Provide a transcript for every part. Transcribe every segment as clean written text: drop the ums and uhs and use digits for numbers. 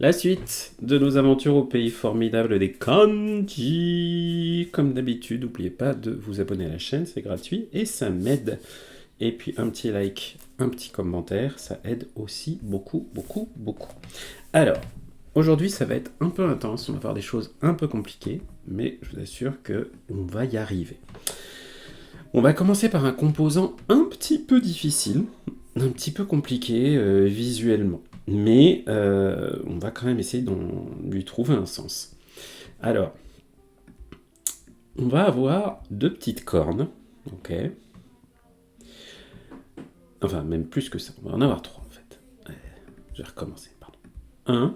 La suite de nos aventures au pays formidable des kanji. Comme d'habitude, n'oubliez pas de vous abonner à la chaîne, c'est gratuit et ça m'aide. Et puis un petit like, un petit commentaire, ça aide aussi beaucoup, beaucoup, beaucoup. Alors, aujourd'hui ça va être un peu intense, on va faire des choses un peu compliquées, mais je vous assure que on va y arriver. On va commencer par un composant un petit peu difficile, un petit peu compliqué visuellement. Mais on va quand même essayer de lui trouver un sens. Alors, on va avoir deux petites cornes. Ok. Enfin, même plus que ça. On va en avoir trois en fait. Je vais recommencer, pardon. Un,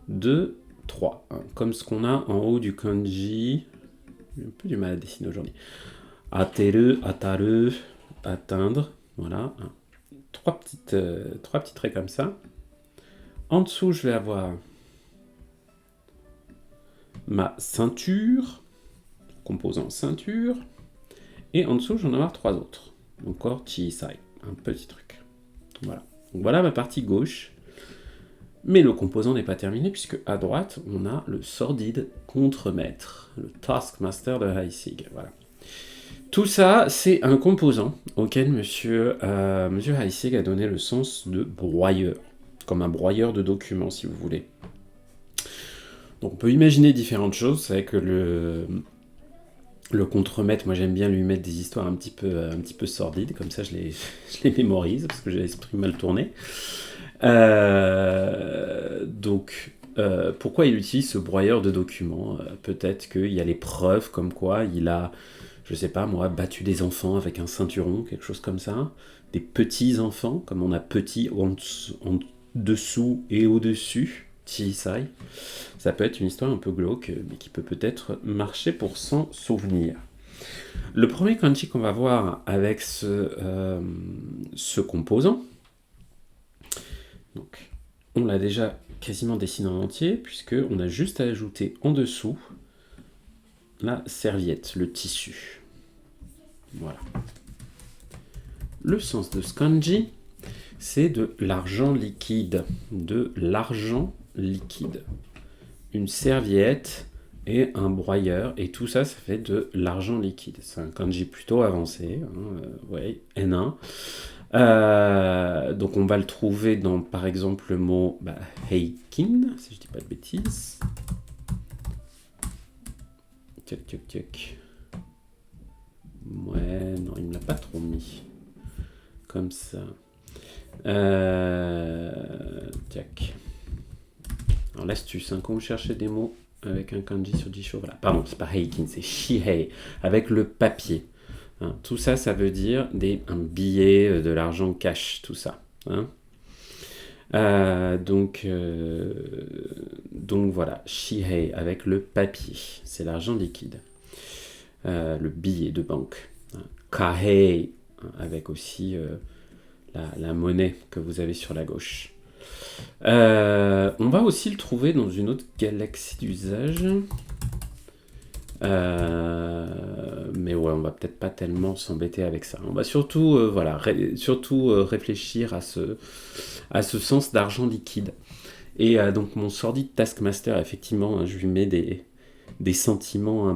deux, trois. Comme ce qu'on a en haut du kanji. J'ai un peu du mal à dessiner aujourd'hui. Ateru, ataru, atteindre. Voilà. Trois petits traits comme ça. En dessous, je vais avoir ma ceinture, composant ceinture, et en dessous, j'en ai avoir trois autres. Encore chisai, un petit truc. Voilà. Donc voilà ma partie gauche. Mais le composant n'est pas terminé, puisque à droite, on a le sordide contremaître, le Taskmaster de Heissig. Voilà. Tout ça, c'est un composant auquel monsieur Heissig a donné le sens de broyeur, comme un broyeur de documents, si vous voulez. Donc on peut imaginer différentes choses. C'est vrai que le contremaître, moi j'aime bien lui mettre des histoires un petit peu sordides, comme ça je les mémorise, parce que j'ai l'esprit mal tourné. Pourquoi il utilise ce broyeur de documents? Peut-être qu'il y a les preuves comme quoi il a, je sais pas moi, battu des enfants avec un ceinturon, quelque chose comme ça. Des petits enfants, comme on a petit en dessous et au-dessus. Chisai. Ça peut être une histoire un peu glauque, mais qui peut peut-être marcher pour s'en souvenir. Le premier kanji qu'on va voir avec ce composant, donc, on l'a déjà quasiment dessiné en entier, puisqu'on a juste à ajouter en dessous la serviette, le tissu. Voilà. Le sens de ce kanji, c'est de l'argent liquide. De l'argent liquide. Une serviette et un broyeur, et tout ça, ça fait de l'argent liquide. C'est un kanji plutôt avancé, ouais, N1. Donc on va le trouver dans, par exemple, le mot heikin, si je dis pas de bêtises. Tchac, tchac, tchac. Ouais, non, il me l'a pas trop mis. Comme ça. Tchac. Alors l'astuce, quand vous cherchez des mots avec un kanji sur Jisho, voilà. Pardon, c'est pas heikin, c'est shihei, avec le papier. Tout ça, ça veut dire un billet, de l'argent cash, tout ça. Donc voilà, shihei avec le papier, c'est l'argent liquide. Le billet de banque. Kahei avec aussi la monnaie que vous avez sur la gauche. On va aussi le trouver dans une autre galaxie d'usage. Mais ouais, on va peut-être pas tellement s'embêter avec ça. On va surtout, réfléchir à ce sens d'argent liquide. Et donc mon sordide Taskmaster, effectivement, je lui mets des sentiments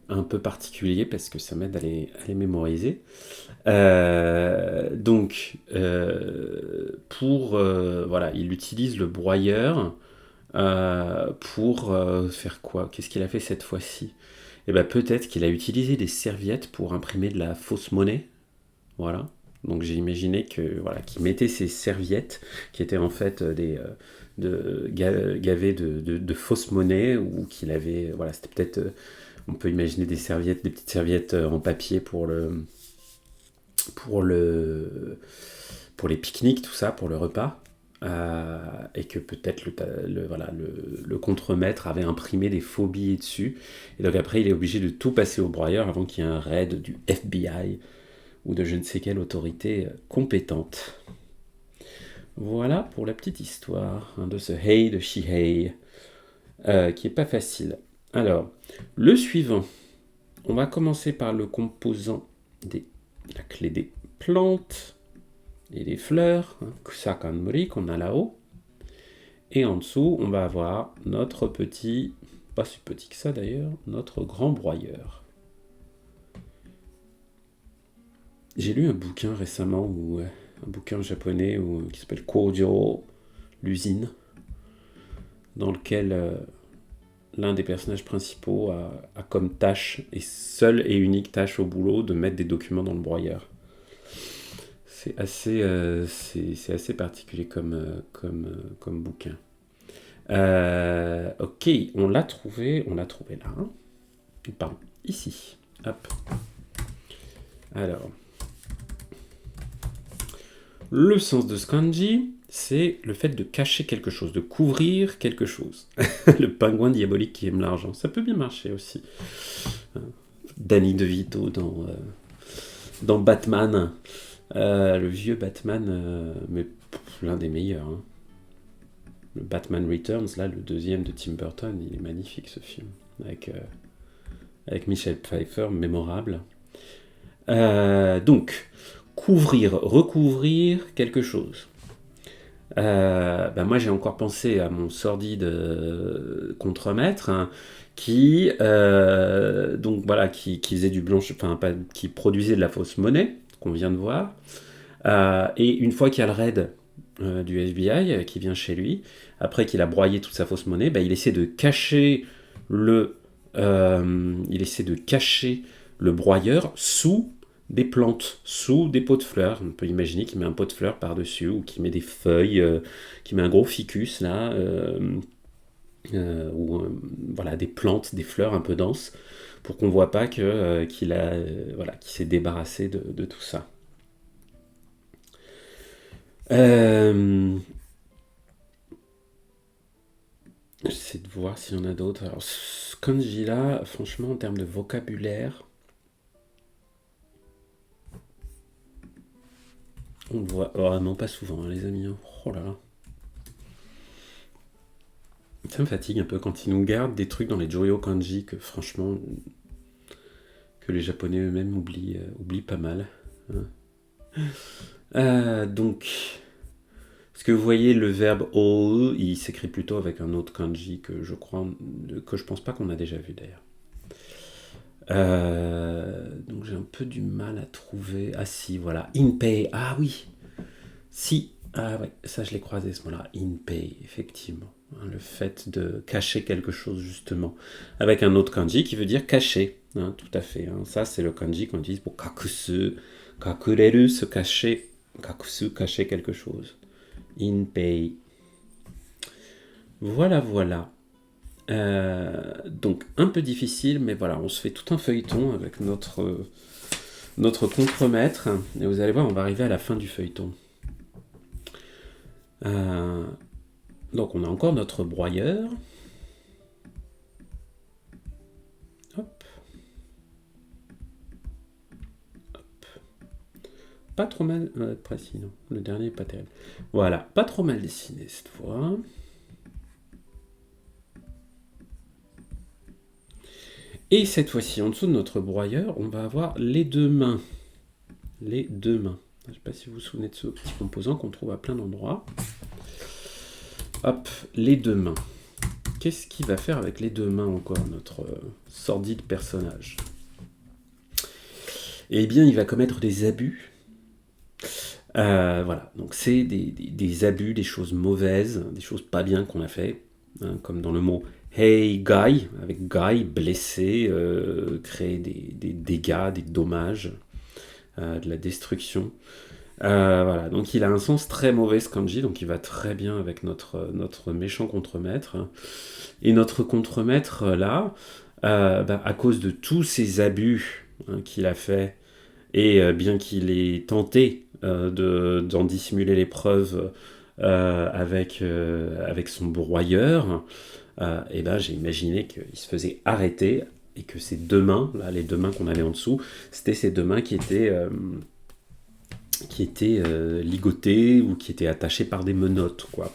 un peu particuliers parce que ça m'aide à les mémoriser. Il utilise le broyeur pour faire quoi? Qu'est-ce qu'il a fait cette fois-ci? Eh ben peut-être qu'il a utilisé des serviettes pour imprimer de la fausse monnaie. Voilà. Donc j'ai imaginé qu'il mettait ces serviettes qui étaient en fait gavées de fausses monnaies, ou qu'il avait, voilà, c'était peut-être, on peut imaginer des petites serviettes en papier pour les pique-niques, tout ça, pour le repas. Et que peut-être le contremaître avait imprimé des faux billets dessus. Et donc après, il est obligé de tout passer au broyeur avant qu'il y ait un raid du FBI ou de je ne sais quelle autorité compétente. Voilà pour la petite histoire de ce Hei de Shihei, qui est pas facile. Alors, le suivant, on va commencer par le composant la clé des plantes et des fleurs, Kusakanmori, qu'on a là-haut. Et en dessous, on va avoir notre petit, pas si petit que ça d'ailleurs, notre grand broyeur. J'ai lu un bouquin récemment, un bouquin japonais qui s'appelle Kojo, l'usine, dans lequel l'un des personnages principaux a comme tâche, et seule et unique tâche au boulot, de mettre des documents dans le broyeur. C'est assez particulier comme bouquin. Ok, on l'a trouvé là. Hein. Pardon, ici. Hop. Alors, le sens de ce kanji, c'est le fait de cacher quelque chose, de couvrir quelque chose. Le pingouin diabolique qui aime l'argent, ça peut bien marcher aussi. Danny DeVito dans Batman, le vieux Batman, mais l'un des meilleurs. Hein. Le Batman Returns, là, le deuxième de Tim Burton, il est magnifique ce film, avec Michelle Pfeiffer, mémorable. Donc, couvrir, recouvrir quelque chose. Moi j'ai encore pensé à mon sordide contremaître hein, qui faisait du qui produisait de la fausse monnaie qu'on vient de voir et une fois qu'il y a le raid du FBI qui vient chez lui après qu'il a broyé toute sa fausse monnaie il essaie de cacher le broyeur sous des plantes, sous des pots de fleurs. On peut imaginer qu'il met un pot de fleurs par-dessus, ou qu'il met des feuilles, qu'il met un gros ficus là, des plantes, des fleurs un peu denses, pour qu'on ne voit pas qu'il s'est débarrassé de tout ça. J'essaie de voir s'il y en a d'autres. Alors, ce kanji là, franchement, en termes de vocabulaire, on le voit vraiment pas souvent, hein, les amis. Oh là là. Ça me fatigue un peu quand ils nous gardent des trucs dans les Joyo Kanji que franchement, que les Japonais eux-mêmes oublient pas mal. Donc, est-ce que vous voyez le verbe OE, il s'écrit plutôt avec un autre kanji que je pense pas qu'on a déjà vu d'ailleurs. Donc j'ai un peu du mal à trouver. Ah si, voilà, Inpei. Ah oui, si. Ah ouais, ça je l'ai croisé ce mot-là. Inpei, effectivement. Hein, le fait de cacher quelque chose justement, avec un autre kanji qui veut dire cacher. Hein, tout à fait. Hein. Ça c'est le kanji qu'on utilise pour kakusu, kakureru, se cacher, kakusu, cacher quelque chose. Inpei. Voilà. Donc un peu difficile, mais voilà, on se fait tout un feuilleton avec notre contremaître, et vous allez voir, on va arriver à la fin du feuilleton. Donc on a encore notre broyeur. Hop. Pas trop mal précis, non. Le dernier n'est pas terrible. Voilà, pas trop mal dessiné cette fois. Et cette fois-ci, en dessous de notre broyeur, on va avoir les deux mains. Les deux mains. Je ne sais pas si vous vous souvenez de ce petit composant qu'on trouve à plein d'endroits. Hop, les deux mains. Qu'est-ce qu'il va faire avec les deux mains encore, notre sordide personnage? Eh bien, il va commettre des abus. Voilà, donc c'est des abus, des choses mauvaises, des choses pas bien qu'on a fait, hein, comme dans le mot Hey Guy, avec Guy, blessé, créer des dégâts, des dommages, de la destruction. Voilà, donc il a un sens très mauvais ce kanji, donc il va très bien avec notre méchant contremaître. Et notre contremaître là, à cause de tous ces abus hein, qu'il a fait, et bien qu'il ait tenté d'en dissimuler les preuves avec son broyeur, j'ai imaginé qu'il se faisait arrêter et que ces deux mains, là, les deux mains qu'on avait en dessous, c'était ces deux mains qui étaient ligotées ou qui étaient attachées par des menottes, quoi,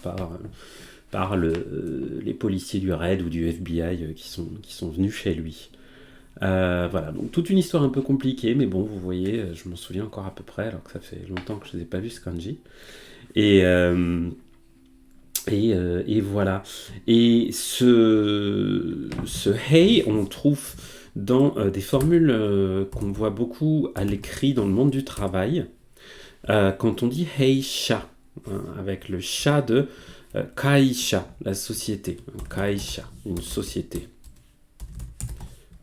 par les policiers du RAID ou du FBI qui sont venus chez lui. Voilà, donc toute une histoire un peu compliquée, mais bon, vous voyez, je m'en souviens encore à peu près, alors que ça fait longtemps que je ne les ai pas vus, ce kanji. Et Et voilà. Et ce hey, on le trouve dans des formules qu'on voit beaucoup à l'écrit dans le monde du travail. Quand on dit hey sha, hein, avec le sha de kaisha, la société. Kaisha, une société.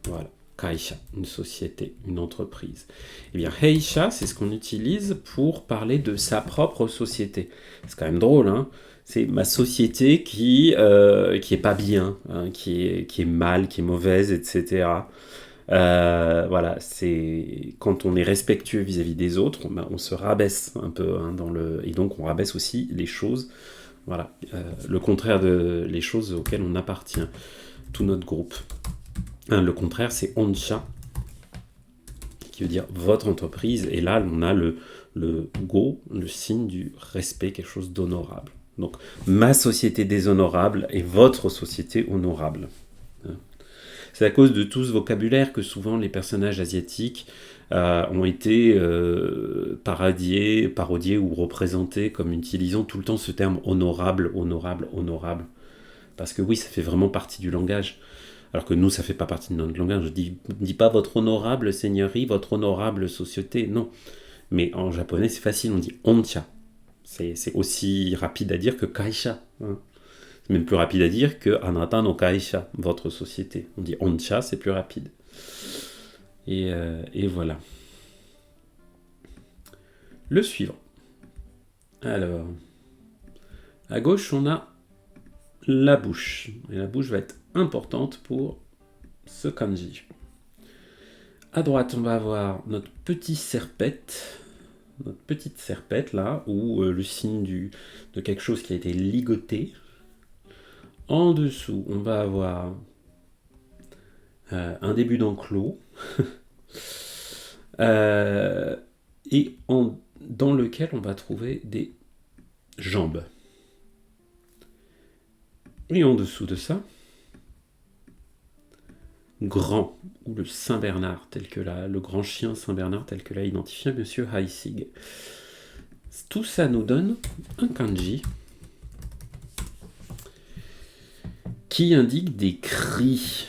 Voilà. Kaisha, une société, une entreprise. Eh bien, heisha, c'est ce qu'on utilise pour parler de sa propre société. C'est quand même drôle, hein. C'est ma société qui est pas bien, hein, qui est mal, qui est mauvaise, etc. Voilà, c'est quand on est respectueux vis-à-vis des autres, ben, on se rabaisse un peu, hein, et donc on rabaisse aussi les choses. Voilà, le contraire de les choses auxquelles on appartient, tout notre groupe. Hein, le contraire, c'est onsha, qui veut dire votre entreprise. Et là, on a le go, le signe du respect, quelque chose d'honorable. Donc, ma société déshonorable et votre société honorable. C'est à cause de tout ce vocabulaire que souvent les personnages asiatiques ont été parodiés ou représentés comme utilisant tout le temps ce terme honorable, honorable, honorable. Parce que oui, ça fait vraiment partie du langage. Alors que nous, ça fait pas partie de notre langage. Je dis pas votre honorable seigneurie, votre honorable société, non. Mais en japonais, c'est facile, on dit oncha. C'est aussi rapide à dire que kaisha. Hein. C'est même plus rapide à dire que anata no kaisha, votre société. On dit oncha, c'est plus rapide. Et voilà. Le suivant. Alors, à gauche, on a la bouche. Et la bouche va être importante pour ce kanji. À droite, on va avoir notre petite serpette là, ou le signe de quelque chose qui a été ligoté. En dessous, on va avoir un début d'enclos, et dans lequel on va trouver des jambes. Et en dessous de ça, grand, ou le Saint-Bernard, le grand chien Saint-Bernard tel que l'a identifié Monsieur Heissig. Tout ça nous donne un kanji qui indique des cris.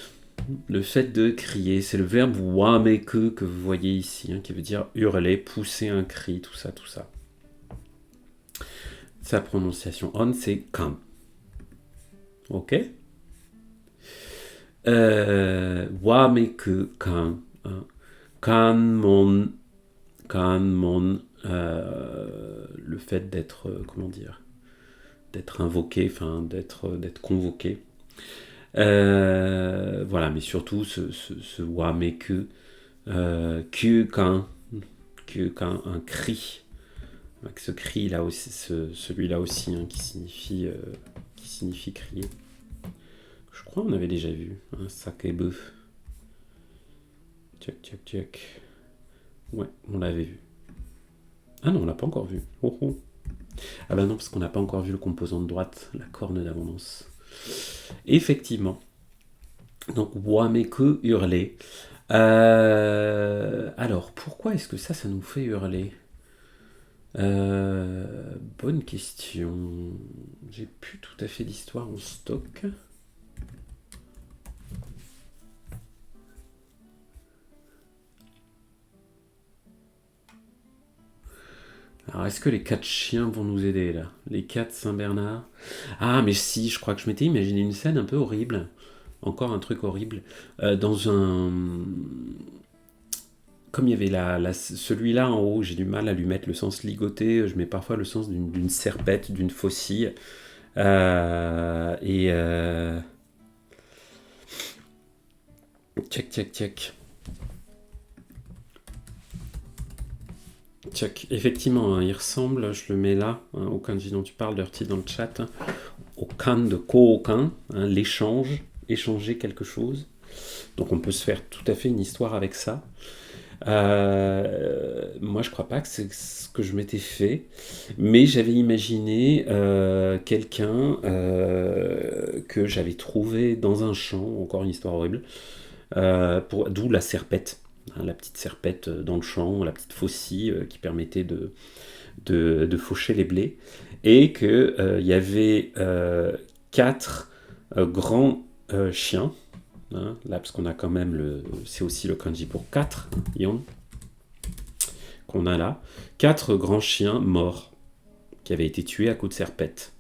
Le fait de crier, c'est le verbe wameku que vous voyez ici, hein, qui veut dire hurler, pousser un cri, tout ça, tout ça. Sa prononciation on, c'est kan. Ok. Wameku kan. Kanmon. Le fait d'être, comment dire, d'être invoqué, enfin d'être convoqué. Voilà, mais surtout ce wameku, kyukan, un cri. Avec ce cri là aussi, celui-là aussi, hein, qui signifie crier. Je crois qu'on avait déjà vu un sakebu. Tchac. Ouais, on l'avait vu. Ah non, on l'a pas encore vu. Oh oh. Ah bah non, parce qu'on n'a pas encore vu le composant de droite, la corne d'abondance. Effectivement. Donc, wameku, hurler. Alors, pourquoi est-ce que ça nous fait hurler ? Bonne question. J'ai plus tout à fait d'histoire en stock. Alors, est-ce que les 4 chiens vont nous aider, là ? Les 4 Saint-Bernard ? Ah, mais si, je crois que je m'étais imaginé une scène un peu horrible. Encore un truc horrible. Dans un... Comme il y avait celui-là en haut, j'ai du mal à lui mettre le sens ligoté. Je mets parfois le sens d'une serpette, d'une faucille. Check. Check. Effectivement, hein, il ressemble, je le mets là, hein, au kanji dont tu parles, Dirty dans le chat, hein, au kan de koukan, hein, l'échange, échanger quelque chose. Donc on peut se faire tout à fait une histoire avec ça. Moi, je crois pas que c'est ce que je m'étais fait, mais j'avais imaginé quelqu'un que j'avais trouvé dans un champ, encore une histoire horrible, d'où la serpette. Hein, la petite serpette dans le champ, la petite faucille qui permettait de faucher les blés. et que il y avait 4 grands chiens. Hein, là, parce qu'on a quand même c'est aussi le kanji pour 4, hein, yon, qu'on a là. 4 grands chiens morts qui avaient été tués à coups de serpette.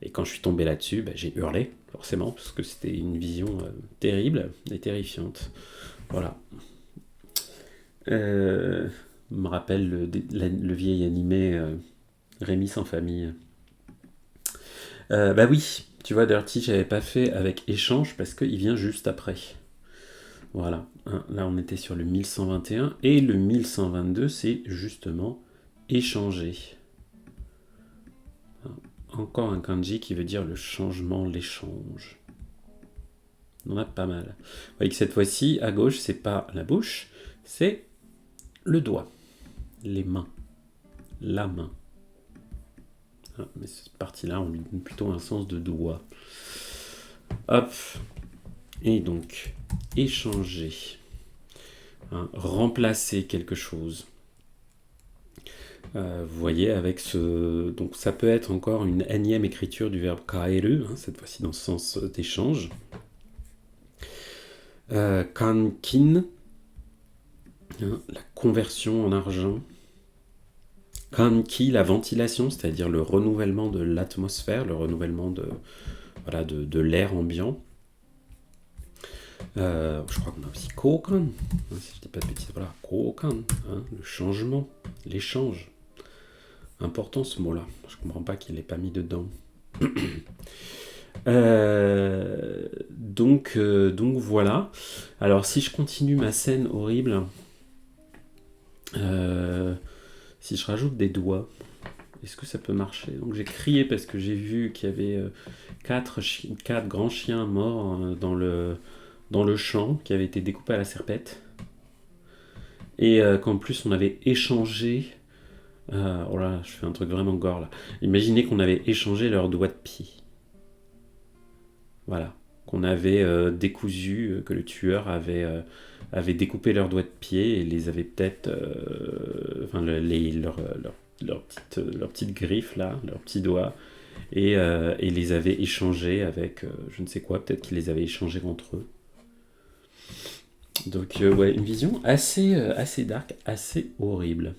Et quand je suis tombé là-dessus, j'ai hurlé, forcément, parce que c'était une vision terrible et terrifiante. Voilà. Me rappelle le vieil animé Rémi sans famille. Oui, tu vois, Dirty, j'avais pas fait avec échange parce qu'il vient juste après. Voilà, hein, là on était sur le 1121 et le 1122 c'est justement échanger. Encore un kanji qui veut dire le changement, l'échange. On en a pas mal. Vous voyez que cette fois-ci, à gauche, c'est pas la bouche, c'est le doigt, les mains, la main. Ah, mais cette partie-là, on lui donne plutôt un sens de doigt. Hop. Et donc, échanger. Hein, remplacer quelque chose. Vous voyez, avec ce... Donc ça peut être encore une énième écriture du verbe kaeru, hein, cette fois-ci dans le sens d'échange. Kankin, hein, la conversion en argent. Kanki, la ventilation, c'est-à-dire le renouvellement de l'atmosphère, le renouvellement de l'air ambiant. Je crois qu'on a aussi kokan, hein, si je dis pas de bêtises, voilà, kokan, hein, le changement, l'échange. Important ce mot-là, je comprends pas qu'il l'ait pas mis dedans. Donc voilà. Alors si je continue ma scène horrible, si je rajoute des doigts, est-ce que ça peut marcher? Donc j'ai crié parce que j'ai vu qu'il y avait 4 grands chiens morts dans le champ qui avaient été découpés à la serpette. Et qu'en plus on avait échangé... oh là, je fais un truc vraiment gore là. Imaginez qu'on avait échangé leurs doigts de pied. Voilà. Qu'on avait décousu, que le tueur avait découpé leurs doigts de pied et les avait peut-être... leurs petites griffes là, leurs petits doigts, et les avait échangés avec je ne sais quoi, peut-être qu'ils les avaient échangés entre eux. Donc ouais, une vision assez dark, assez horrible.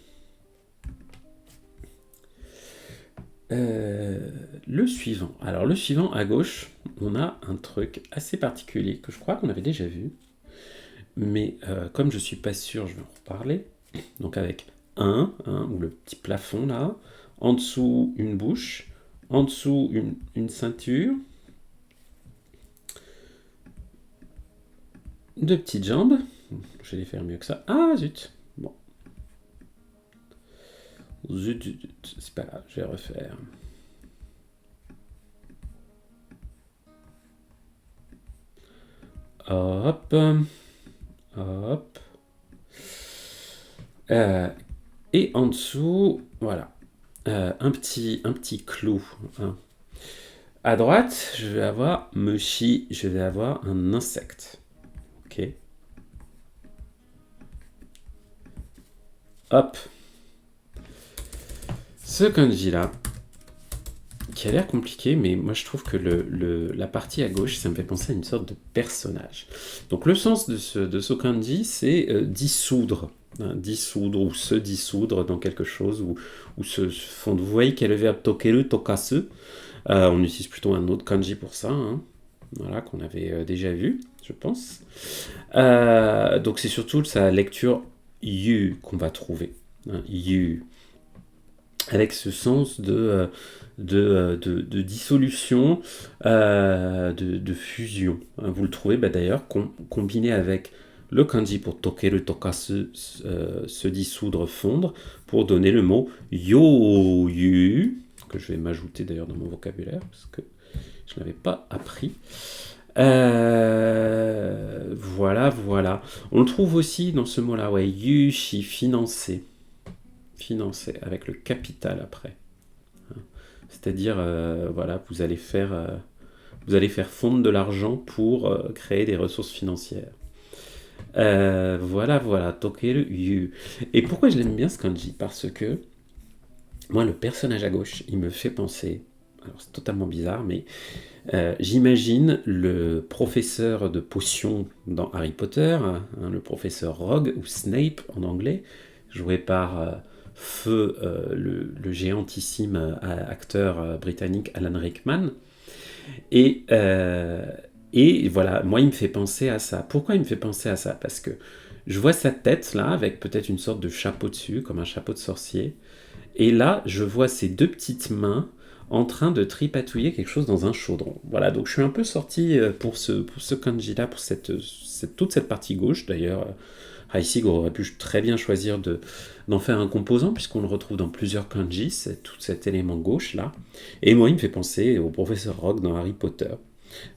Le suivant. Alors le suivant à gauche, on a un truc assez particulier que je crois qu'on avait déjà vu. Mais comme je suis pas sûr, je vais en reparler. Donc avec ou le petit plafond là, en dessous une bouche, en dessous une ceinture, deux petites jambes. Je vais les faire mieux que ça. Ah zut. Bon. Zut. C'est pas grave, je vais refaire. Hop. Hop. Et en dessous, voilà, un petit clou. Hein. À droite, je vais avoir Mushi, je vais avoir un insecte. Ok. Hop. Ce kanji-là, qui a l'air compliqué, mais moi je trouve que la partie à gauche, ça me fait penser à une sorte de personnage. Donc le sens de ce kanji, c'est dissoudre. Hein, dissoudre ou se dissoudre dans quelque chose, ou se fondre. Vous voyez quel est le verbe tokeru, tokasu. On utilise plutôt un autre kanji pour ça, hein. Voilà, qu'on avait déjà vu, je pense. Donc c'est surtout sa lecture yu qu'on va trouver. Hein, yu. Avec ce sens de dissolution, de fusion. Hein, vous le trouvez d'ailleurs combiné avec le kanji pour tokeru, tokasu, se dissoudre, fondre, pour donner le mot yoyu, que je vais m'ajouter d'ailleurs dans mon vocabulaire, parce que je ne l'avais pas appris. Voilà. On le trouve aussi dans ce mot-là, ouais, yushi, financer, avec le capital après. C'est-à-dire, voilà, vous allez faire fondre de l'argent pour créer des ressources financières. Voilà, tokeru yu. Et pourquoi je l'aime bien ce kanji? Parce que Moi, le personnage à gauche, il me fait penser, alors c'est totalement bizarre, mais j'imagine le professeur de potions dans Harry Potter, hein, le professeur Rogue, ou Snape en anglais, joué par Feu, le géantissime acteur britannique Alan Rickman. Et, euh, et voilà, moi, il me fait penser à ça. Pourquoi il me fait penser à ça? Parce que je vois sa tête, là, avec peut-être une sorte de chapeau dessus, comme un chapeau de sorcier. Et là, je vois ses deux petites mains en train de tripatouiller quelque chose dans un chaudron. Voilà, donc je suis un peu sorti pour ce kanji-là, pour toute cette partie gauche. D'ailleurs, Heisig aurait pu très bien choisir d'en faire un composant, puisqu'on le retrouve dans plusieurs kanji, tout cet élément gauche-là. Et moi, il me fait penser au professeur Rogue dans Harry Potter,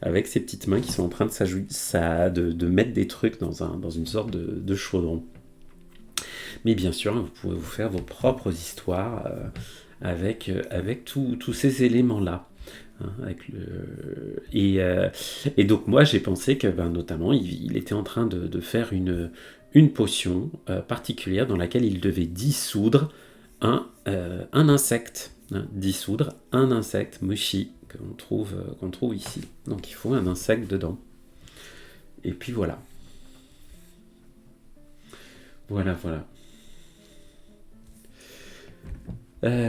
avec ses petites mains qui sont en train de mettre des trucs dans une sorte de chaudron. Mais bien sûr, vous pouvez vous faire vos propres histoires avec tous ces éléments-là. Hein, et donc moi j'ai pensé que notamment il était en train de faire une potion particulière dans laquelle il devait dissoudre un insecte. Hein, dissoudre un insecte, mochi, qu'on trouve ici. Donc il faut un insecte dedans. Et puis voilà. Voilà.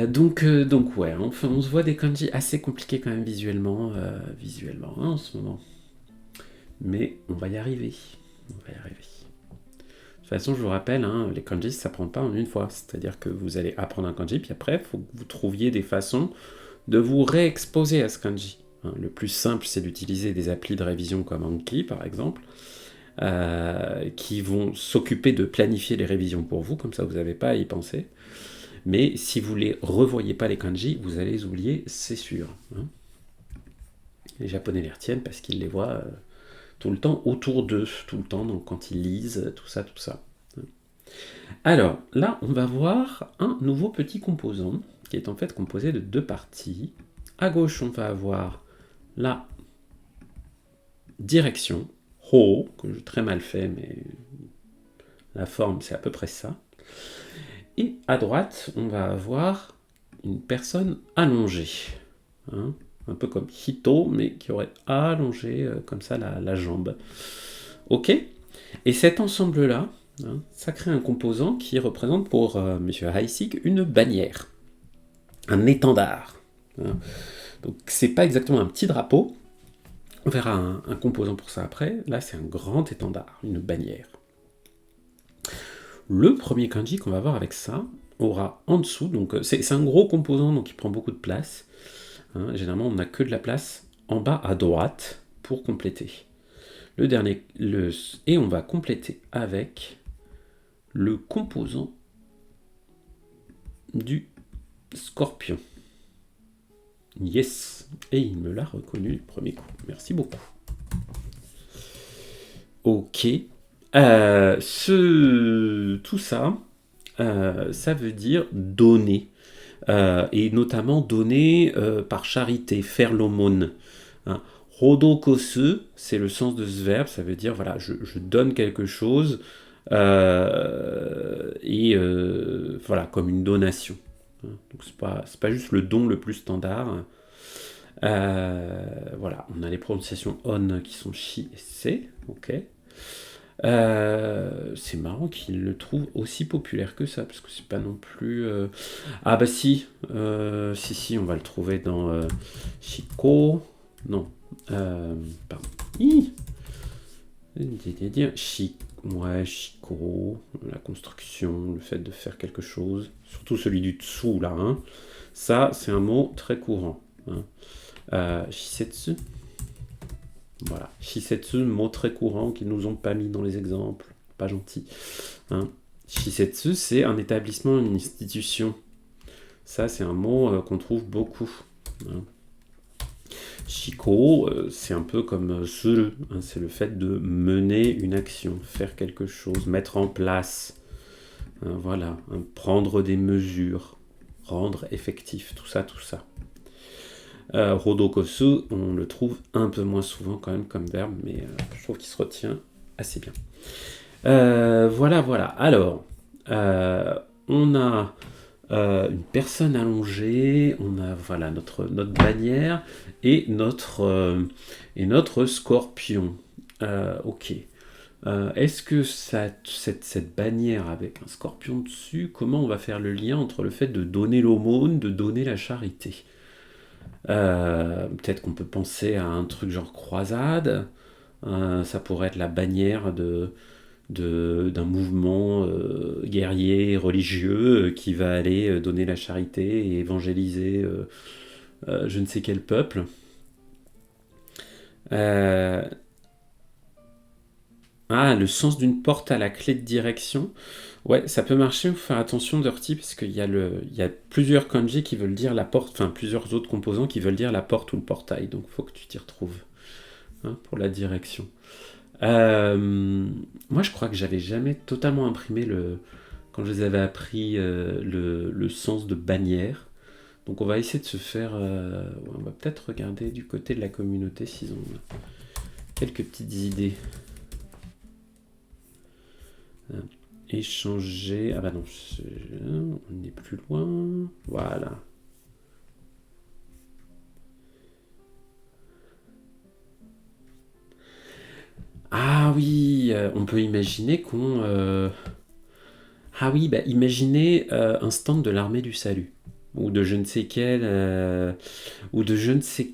Donc ouais, enfin, on se voit des kanji assez compliqués quand même visuellement hein, en ce moment. Mais on va y arriver. On va y arriver. De toute façon, je vous rappelle, hein, les kanji, ça ne s'apprend pas en une fois. C'est-à-dire que vous allez apprendre un kanji, puis après, il faut que vous trouviez des façons de vous réexposer à ce kanji. Hein, le plus simple, c'est d'utiliser des applis de révision comme Anki, par exemple, qui vont s'occuper de planifier les révisions pour vous, comme ça vous n'avez pas à y penser. Mais si vous ne les revoyez pas les kanji, vous allez les oublier, c'est sûr. Hein. Les Japonais les retiennent parce qu'ils les voient tout le temps autour d'eux, tout le temps, donc quand ils lisent, tout ça. Alors, là, on va voir un nouveau petit composant qui est en fait composé de deux parties. À gauche, on va avoir la direction, ho, que j'ai très mal fait, mais la forme, c'est à peu près ça. Et à droite, on va avoir une personne allongée. Hein, un peu comme Hito, mais qui aurait allongé comme ça la jambe. Ok. Et cet ensemble-là, hein, ça crée un composant qui représente pour Monsieur Heisig une bannière, un étendard. Hein. Donc c'est pas exactement un petit drapeau. On verra un composant pour ça après. Là, c'est un grand étendard, une bannière. Le premier kanji qu'on va voir avec ça aura en dessous, donc c'est un gros composant, donc il prend beaucoup de place. Hein, généralement, on n'a que de la place en bas à droite pour compléter. Le dernier, et on va compléter avec le composant du scorpion. Yes, et il me l'a reconnu du premier coup. Merci beaucoup. Ok. Tout ça, ça veut dire donner. Et notamment donner par charité, faire l'aumône. Hein. Rodokosu, c'est le sens de ce verbe, ça veut dire voilà, je donne quelque chose voilà, comme une donation. Hein. Donc c'est pas juste le don le plus standard. Voilà, on a les prononciations on qui sont chi et c, ok. C'est marrant qu'il le trouve aussi populaire que ça, parce que c'est pas non plus. Ah bah si, si, on va le trouver dans Chico. Non, pardon. Ouais, Chico, la construction, le fait de faire quelque chose, surtout celui du dessous là. Hein. Ça, c'est un mot très courant. Hein. Shisetsu. Voilà, Shisetsu, mot très courant qu'ils nous ont pas mis dans les exemples, pas gentil. Hein. Shisetsu, c'est un établissement, une institution. Ça, c'est un mot qu'on trouve beaucoup. Hein. Shiko, c'est un peu comme suru, hein, c'est le fait de mener une action, faire quelque chose, mettre en place. Hein, voilà, hein, prendre des mesures, rendre effectif, tout ça. Rodokosu, on le trouve un peu moins souvent quand même comme verbe, mais je trouve qu'il se retient assez bien. Voilà. Alors, on a une personne allongée, on a voilà notre bannière et notre scorpion. Ok. Est-ce que cette bannière avec un scorpion dessus, comment on va faire le lien entre le fait de donner l'aumône, de donner la charité? Peut-être qu'on peut penser à un truc genre croisade. Ça pourrait être la bannière d'un mouvement guerrier, religieux, qui va aller donner la charité et évangéliser je ne sais quel peuple. Euh, le sens d'une porte à la clé de direction. Ouais, ça peut marcher, il faut faire attention Dirty, parce qu'il y a plusieurs kanji qui veulent dire la porte, enfin plusieurs autres composants qui veulent dire la porte ou le portail, donc il faut que tu t'y retrouves pour la direction. Moi, je crois que j'avais jamais totalement imprimé quand je les avais appris le sens de bannière. Donc, on va essayer de se faire. On va peut-être regarder du côté de la communauté s'ils ont quelques petites idées. Échanger. Ah bah non, on est plus loin. Voilà. Ah oui, on peut imaginer qu'on. Ah oui, bah imaginez un stand de l'armée du salut. Ou de je ne sais quelle. Ou de je ne sais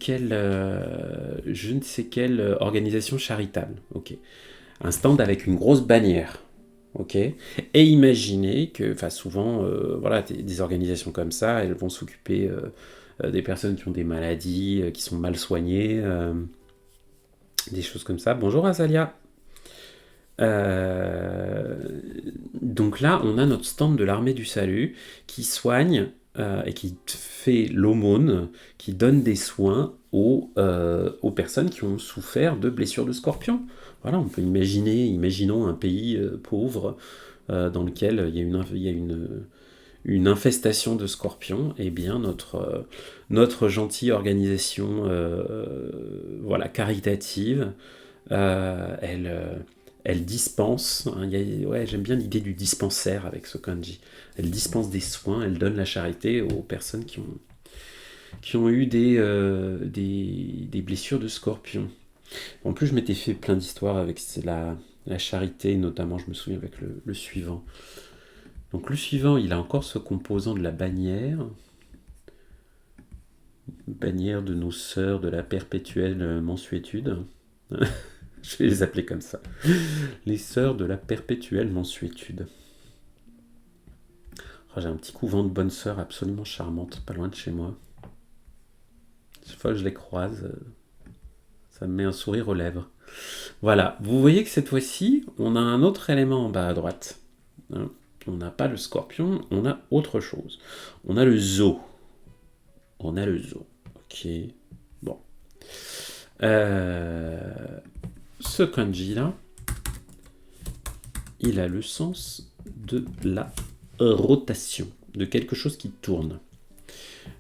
quelle organisation charitable. Ok. Un stand avec une grosse bannière. Ok. Et imaginez que, enfin, souvent, voilà, des organisations comme ça, elles vont s'occuper des personnes qui ont des maladies, qui sont mal soignées, des choses comme ça. Bonjour Azalia. Euh, donc là, on a notre stand de l'armée du salut qui soigne et qui fait l'aumône, qui donne des soins aux personnes qui ont souffert de blessures de scorpion. Voilà, on peut imaginons un pays pauvre dans lequel il y a une infestation de scorpions. Et bien notre gentille organisation voilà, caritative, elle dispense, hein, ouais, j'aime bien l'idée du dispensaire avec ce kanji. Elle dispense des soins, elle donne la charité aux personnes qui ont eu des blessures de scorpion. En plus, je m'étais fait plein d'histoires avec la charité, notamment, je me souviens avec le suivant. Donc le suivant, il a encore ce composant de la bannière. Bannière de nos sœurs de la perpétuelle mensuétude. Je vais les appeler comme ça. Les sœurs de la perpétuelle mensuétude. Oh, j'ai un petit couvent de bonnes sœurs absolument charmantes, pas loin de chez moi. Chaque fois que je les croise, ça me met un sourire aux lèvres. Voilà, vous voyez que cette fois-ci, on a un autre élément en bas à droite. Hein, on n'a pas le scorpion, on a autre chose. On a le zoo. On a le zoo. Ok. Bon. Ce kanji-là, il a le sens de la rotation, de quelque chose qui tourne.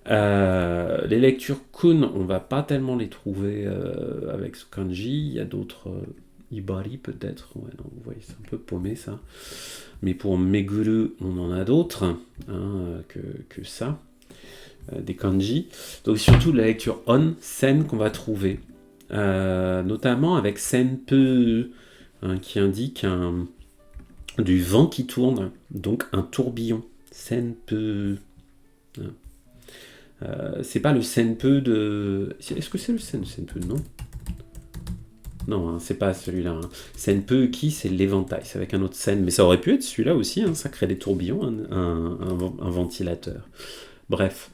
Les lectures kun, on va pas tellement les trouver avec ce kanji. Il y a d'autres ibari peut-être. Ouais, non, vous voyez, c'est un peu paumé ça. Mais pour meguru, on en a d'autres que ça, des kanji. Donc surtout la lecture on, sen qu'on va trouver, notamment avec senpe, qui indique du vent qui tourne, donc un tourbillon. Senpe. C'est pas le senpe de. Est-ce que c'est le senpe? Non. Non, hein, c'est pas celui-là. Hein. Senpe qui, c'est l'éventail. C'est avec un autre sen. Mais ça aurait pu être celui-là aussi. Hein, ça crée des tourbillons, un ventilateur. Bref.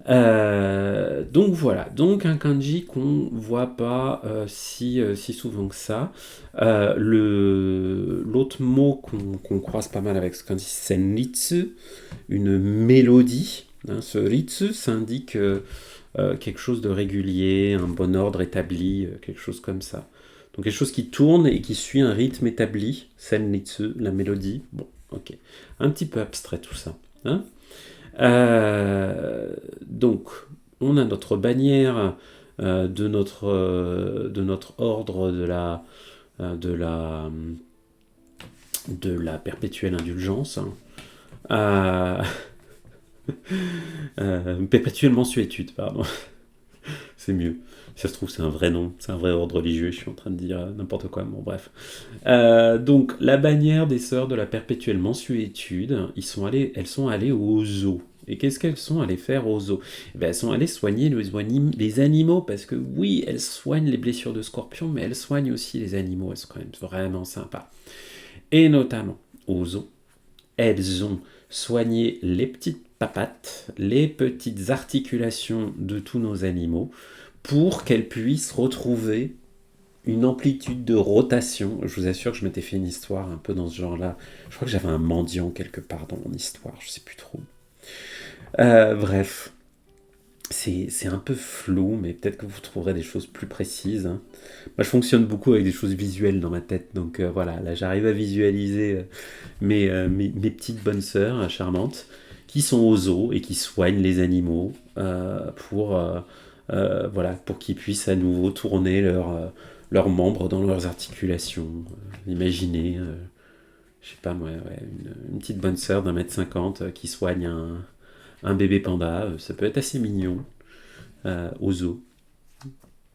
Donc voilà. Donc un kanji qu'on voit pas si souvent que ça. L'autre mot qu'on croise pas mal avec ce kanji, c'est senritsu, une mélodie. Hein, ce ritsu, ça indique quelque chose de régulier, un bon ordre établi, quelque chose comme ça. Donc quelque chose qui tourne et qui suit un rythme établi, senritsu, la mélodie. Bon, ok. Un petit peu abstrait tout ça. Hein, donc, on a notre bannière de notre ordre de la perpétuelle indulgence. Hein. Perpétuellement suétude, pardon. C'est mieux. Si ça se trouve, c'est un vrai nom, c'est un vrai ordre religieux, je suis en train de dire n'importe quoi, bon bref. Donc, la bannière des sœurs de la perpétuelle mensuétude, elles sont allées au zoo. Et qu'est-ce qu'elles sont allées faire au zoo? Eh ben, elles sont allées soigner les animaux, parce que oui, elles soignent les blessures de scorpions, mais elles soignent aussi les animaux, elles sont quand même vraiment sympas. Et notamment, au zoo, elles ont soigné les petites papates, les petites articulations de tous nos animaux, pour qu'elles puissent retrouver une amplitude de rotation. Je vous assure que je m'étais fait une histoire un peu dans ce genre-là. Je crois que j'avais un mendiant quelque part dans mon histoire, je sais plus trop. Bref, c'est un peu flou, mais peut-être que vous trouverez des choses plus précises, hein. Moi, je fonctionne beaucoup avec des choses visuelles dans ma tête, donc voilà, là j'arrive à visualiser mes petites bonnes sœurs charmantes qui sont aux zoos et qui soignent les animaux voilà, pour qu'ils puissent à nouveau tourner leurs membres dans leurs articulations. Imaginez, je sais pas moi, ouais, une petite bonne sœur d'1,50 m qui soigne un bébé panda, ça peut être assez mignon au zoo,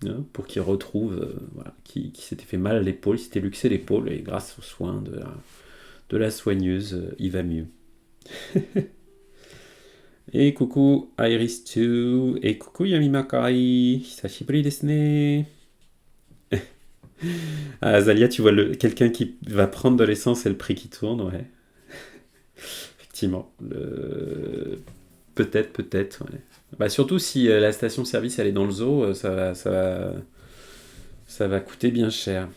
hein, pour qu'il retrouve, voilà, qui s'était fait mal à l'épaule, il s'était luxé l'épaule, et grâce aux soins de la soigneuse, il va mieux. Et coucou Iris2, et coucou Yamimakai, hisashiburi desu ne. Ah, Zalia, tu vois quelqu'un qui va prendre de l'essence et le prix qui tourne, ouais. Effectivement. Peut-être, ouais. Bah, surtout si la station-service elle est dans le zoo, ça va coûter bien cher.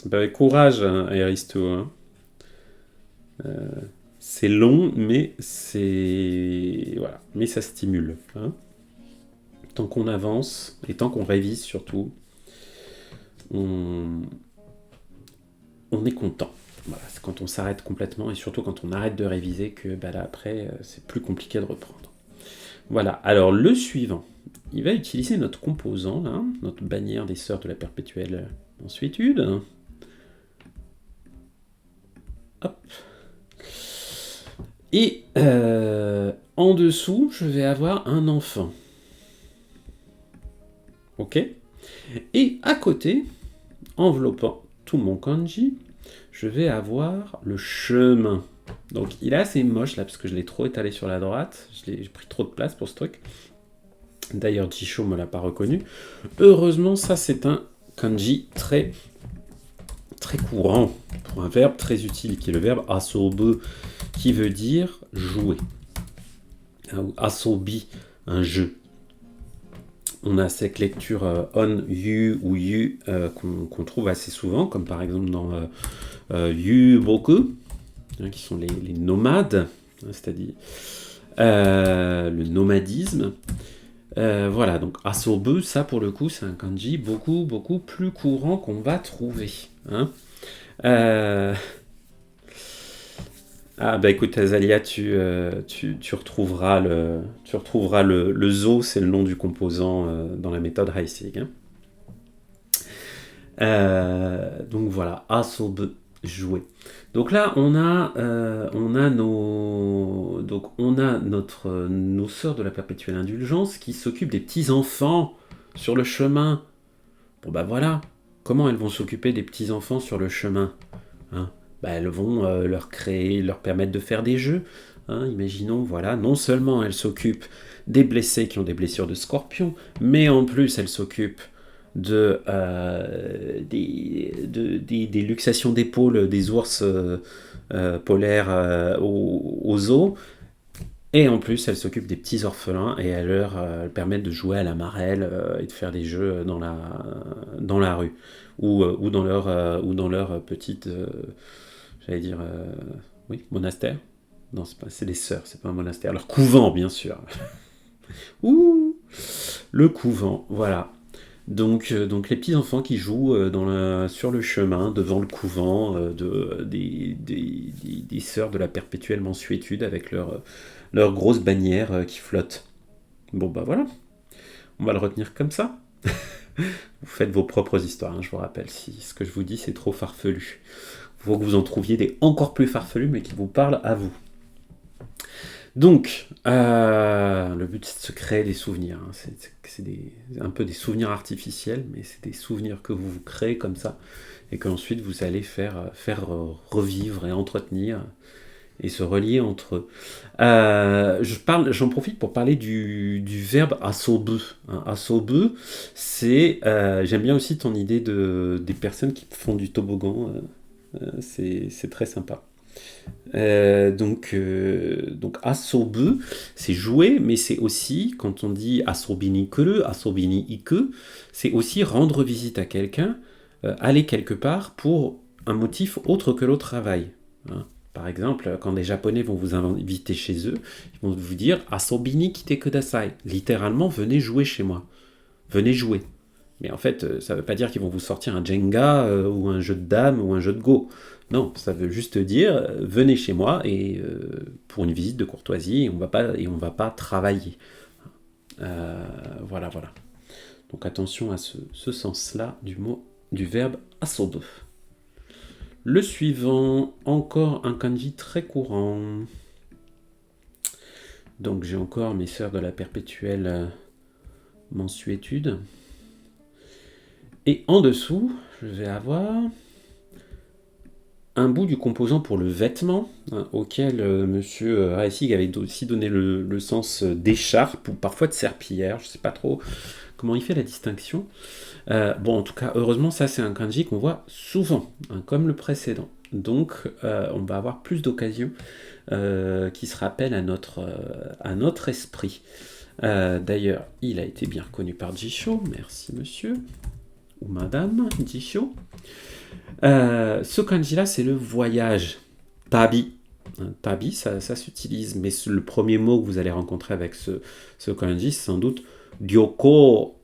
Bah, courage, hein, Aristo, hein. C'est long, mais voilà. Mais ça stimule, hein. Tant qu'on avance, et tant qu'on révise surtout, on est content. Voilà, c'est quand on s'arrête complètement, et surtout quand on arrête de réviser, que bah, là, après, c'est plus compliqué de reprendre. Voilà, alors le suivant, il va utiliser notre composant, là, notre bannière des sœurs de la perpétuelle mensuétude. Hop. Et en dessous, je vais avoir un enfant. Ok? Et à côté, enveloppant tout mon kanji, je vais avoir le chemin. Donc il est assez moche là, parce que je l'ai trop étalé sur la droite. J'ai pris trop de place pour ce truc. D'ailleurs, Jisho me l'a pas reconnu. Heureusement, ça c'est un kanji très courant pour un verbe très utile qui est le verbe asobu, qui veut dire jouer. Ou asobi, un jeu. On a cette lecture on, yu ou yu qu'on trouve assez souvent, comme par exemple dans yu boku, hein, qui sont les nomades, hein, c'est-à-dire le nomadisme. Voilà, donc asobu, ça pour le coup, c'est un kanji beaucoup plus courant qu'on va trouver, hein. Ah bah écoute Azalia, tu retrouveras le zoo, c'est le nom du composant dans la méthode Heisig, hein. Donc voilà, asobu, jouer. Donc là on a nos sœurs de la perpétuelle indulgence qui s'occupent des petits enfants sur le chemin. Bon bah voilà, comment elles vont s'occuper des petits enfants sur le chemin, hein? Bah, elles vont leur permettre de faire des jeux, hein. Imaginons, voilà, non seulement elles s'occupent des blessés qui ont des blessures de scorpion, mais en plus elles s'occupent des luxations d'épaule des ours polaires aux zoo, et en plus elles s'occupent des petits orphelins et elles leur permettent de jouer à la marelle et de faire des jeux dans la rue, ou dans leur petite... j'allais dire, oui, monastère. Non, c'est des sœurs, c'est pas un monastère. Leur couvent, bien sûr. Ouh, le couvent, voilà. Donc les petits enfants qui jouent sur le chemin devant le couvent des sœurs de la perpétuelle mensuétude avec leur grosse bannière qui flotte. Bon bah voilà, on va le retenir comme ça. Vous faites vos propres histoires, hein, je vous rappelle, si ce que je vous dis c'est trop farfelu. Il faut que vous en trouviez des encore plus farfelus, mais qui vous parlent à vous. Donc, le but c'est de se créer des souvenirs. Hein. C'est un peu des souvenirs artificiels, mais c'est des souvenirs que vous vous créez comme ça, et qu'ensuite vous allez faire revivre et entretenir, et se relier entre eux. J'en profite pour parler du verbe asobu. Hein, asobu, j'aime bien aussi ton idée des personnes qui font du toboggan. C'est très sympa. Donc asobu, c'est jouer, mais c'est aussi, quand on dit asobini kuru, asobini iku, c'est aussi rendre visite à quelqu'un, aller quelque part pour un motif autre que le travail. Hein. Par exemple, quand des Japonais vont vous inviter chez eux, ils vont vous dire asobini kite kudasai. Littéralement, venez jouer chez moi. Venez jouer. Mais en fait, ça ne veut pas dire qu'ils vont vous sortir un Jenga ou un jeu de dames ou un jeu de Go. Non, ça veut juste dire venez chez moi et pour une visite de courtoisie, on va pas travailler. Voilà. Donc attention à ce sens-là du verbe asobu. Le suivant, encore un kanji très courant. Donc j'ai encore mes sœurs de la perpétuelle mensuétude. Et en dessous, je vais avoir un bout du composant pour le vêtement, hein, auquel monsieur Reissig avait aussi donné le sens d'écharpe ou parfois de serpillière. Je ne sais pas trop comment il fait la distinction. En tout cas, heureusement, ça c'est un kanji qu'on voit souvent, hein, comme le précédent. Donc, on va avoir plus d'occasions qui se rappellent à notre esprit. D'ailleurs, il a été bien reconnu par Jisho. Merci monsieur. Ou madame Jisho. Ce kanji-là, c'est le voyage. Tabi. Tabi, ça s'utilise, mais le premier mot que vous allez rencontrer avec ce kanji, c'est sans doute ryoko.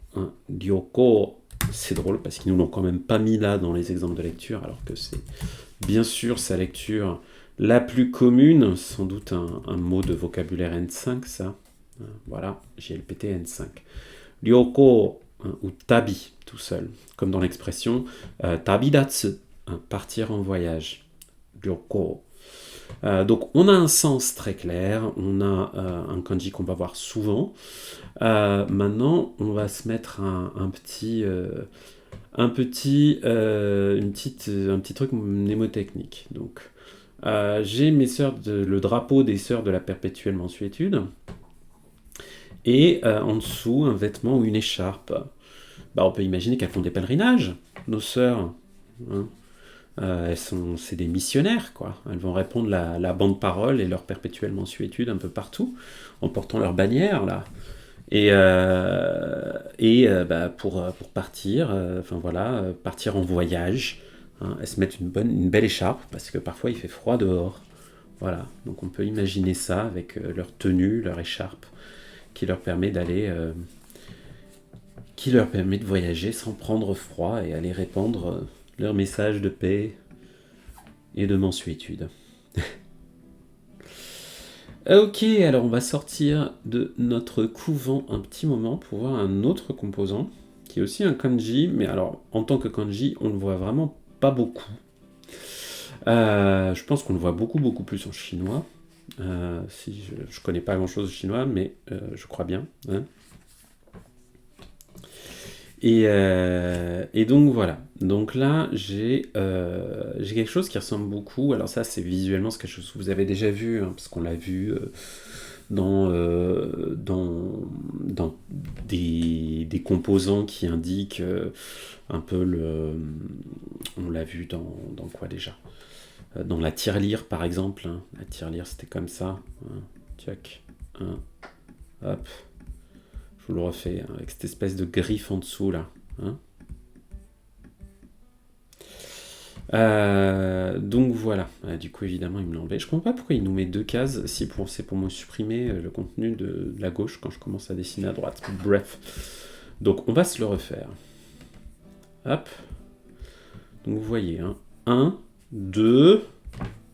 Ryoko, c'est drôle parce qu'ils nous l'ont quand même pas mis là dans les exemples de lecture, alors que c'est bien sûr sa lecture la plus commune, sans doute un mot de vocabulaire N5, ça. Voilà, JLPT N5. Ryoko, ou tabi, tout seul, comme dans l'expression tabidatsu, partir en voyage. Ryoko. Donc on a un sens très clair, on a un kanji qu'on va voir souvent. Maintenant, on va se mettre un petit truc mnémotechnique. Donc, j'ai le drapeau des sœurs de la perpétuelle mensuétude, et en dessous un vêtement ou une écharpe. On peut imaginer qu'elles font des pèlerinages, nos sœurs. Hein. C'est des missionnaires, quoi. Elles vont répondre la bande-parole et leur perpétuelle mensuétude un peu partout, en portant leur bannière, là. Pour partir, partir en voyage, hein, elles se mettent une belle écharpe, parce que parfois il fait froid dehors. Voilà, donc on peut imaginer ça avec leur tenue, leur écharpe, qui leur permet de voyager sans prendre froid et aller répandre leur message de paix et de mensuétude. Ok, alors on va sortir de notre couvent un petit moment pour voir un autre composant, qui est aussi un kanji, mais alors en tant que kanji, on le voit vraiment pas beaucoup. Je pense qu'on le voit beaucoup plus en chinois. Si je connais pas grand chose de chinois, mais je crois bien. Hein. Et donc voilà. Donc là, j'ai quelque chose qui ressemble beaucoup. Alors ça, c'est visuellement quelque chose que vous avez déjà vu, hein, parce qu'on l'a vu dans des composants qui indiquent un peu on l'a vu dans quoi déjà, dans la tirelire par exemple. Hein. La tirelire, c'était comme ça. Hein. Tchac. Hein. Hop. Je vous le refais, hein, avec cette espèce de griffe en dessous, là. Hein. Donc voilà. Du coup, évidemment, il me l'a enlevé. Je comprends pas pourquoi il nous met 2 cases, si c'est pour me supprimer le contenu de la gauche quand je commence à dessiner à droite. Bref. Donc, on va se le refaire. Hop. Donc, vous voyez, hein. 1, 2,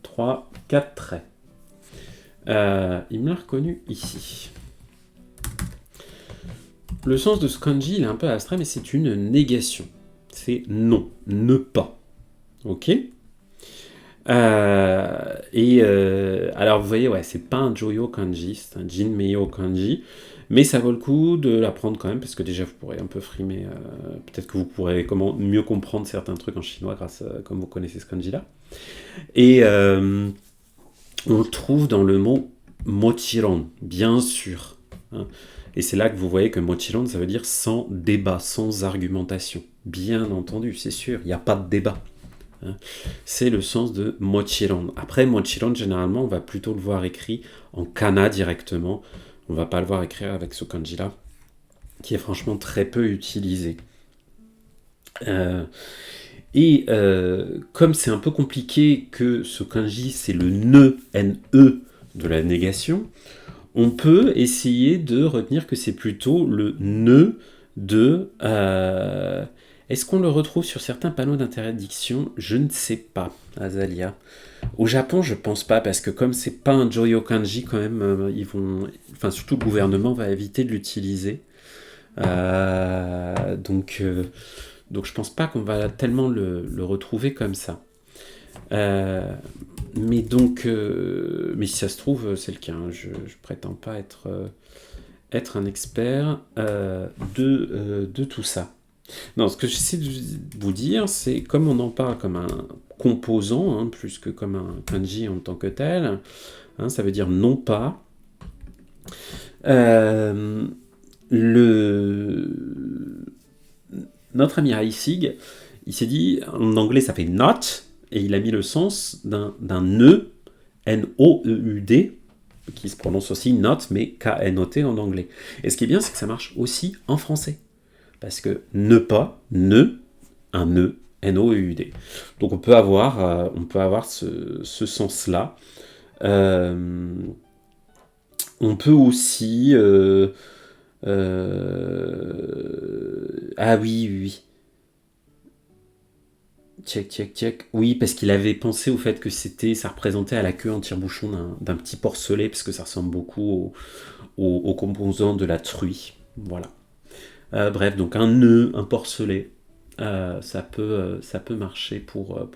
3, 4 traits. Il me l'a reconnu ici. Le sens de ce kanji, il est un peu abstrait, mais c'est une négation. C'est non, ne pas. Ok. Alors vous voyez, ouais, c'est pas un Joyo kanji, c'est un Jinmyo kanji, mais ça vaut le coup de l'apprendre quand même, parce que déjà vous pourrez un peu frimer, peut-être que vous pourrez mieux comprendre certains trucs en chinois comme vous connaissez ce kanji-là. Et on le trouve dans le mot mochiron, bien sûr. Hein. Et c'est là que vous voyez que mochiron, ça veut dire sans débat, sans argumentation. Bien entendu, c'est sûr, il n'y a pas de débat. Hein. C'est le sens de mochiron. Après, mochiron, généralement, on va plutôt le voir écrit en kana directement. On va pas le voir écrire avec ce kanji-là, qui est franchement très peu utilisé. Comme c'est un peu compliqué que ce kanji, c'est le ne de la négation, on peut essayer de retenir que c'est plutôt le ne de... Est-ce qu'on le retrouve sur certains panneaux d'interdiction? Je ne sais pas, Azalia. Au Japon, je pense pas, parce que comme c'est pas un Joyo kanji, quand même, ils vont... Enfin, surtout le gouvernement va éviter de l'utiliser. Donc je pense pas qu'on va tellement le retrouver comme ça. Mais si ça se trouve, c'est le cas. Hein. Je prétends pas être un expert de tout ça. Non, ce que j'essaie de vous dire, c'est comme on en parle comme un composant, hein, plus que comme un kanji en tant que tel, hein, ça veut dire non pas. Notre ami Heissig, il s'est dit, en anglais ça fait not, et il a mis le sens d'un ne, N-O-E-U-D, qui se prononce aussi not, mais K-N-O-T en anglais. Et ce qui est bien, c'est que ça marche aussi en français. Parce que ne pas, un ne, N-O-E-U-D. Donc on peut avoir ce sens-là. On peut aussi... Ah oui. Check. Oui, parce qu'il avait pensé au fait que ça représentait à la queue en tire-bouchon d'un petit porcelet, parce que ça ressemble beaucoup aux composants de la truie. Voilà. Bref, donc un nœud, un porcelet, ça peut marcher pour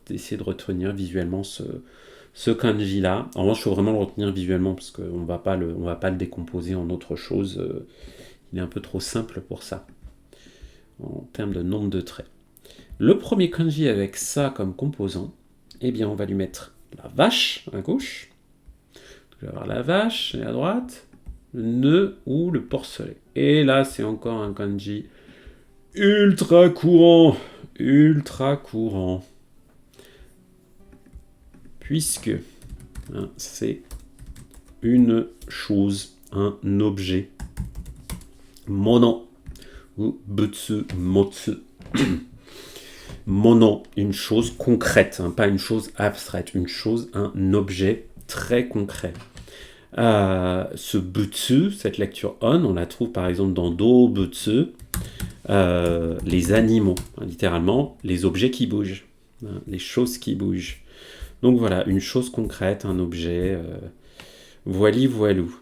essayer de retenir visuellement ce kanji-là. En revanche, il faut vraiment le retenir visuellement, parce qu'on va pas le décomposer en autre chose. Il est un peu trop simple pour ça, en termes de nombre de traits. Le premier kanji avec ça comme composant, eh bien on va lui mettre la vache à gauche, je vais avoir la vache, et à droite, le nœud ou le porcelet. Et là c'est encore un kanji ultra courant, puisque c'est une chose, un objet, monon, ou butsu, motsu. Monon, une chose concrète, pas une chose abstraite, une chose, un objet très concret. Ce butsu, cette lecture on la trouve par exemple dans Do butsu, les animaux, littéralement les objets qui bougent, les choses qui bougent. Donc voilà, une chose concrète, un objet, voilou.